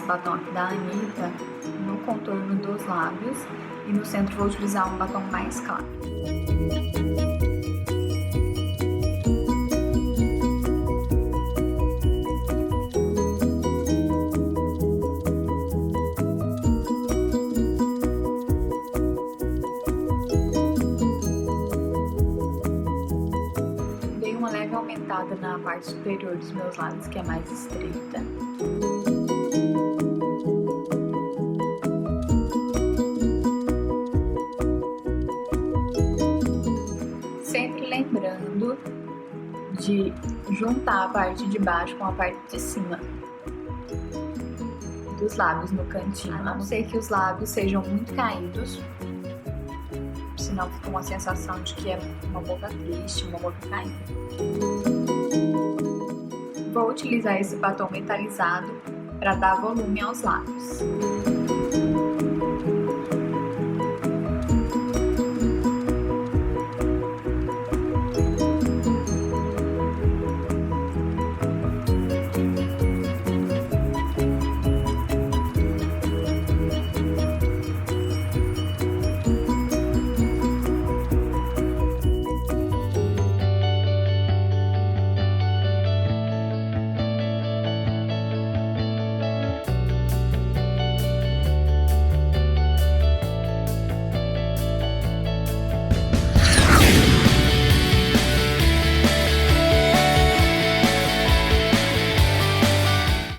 batom aqui da Anitta no contorno dos lábios e no centro vou utilizar um batom mais claro. Dei uma leve aumentada na parte superior dos meus lábios, que é mais estreita. Sempre lembrando de juntar a parte de baixo com a parte de cima dos lábios no cantinho, a não ser que os lábios sejam muito caídos, senão fica uma sensação de que é uma boca triste, uma boca caída. Vou utilizar esse batom metalizado para dar volume aos lábios.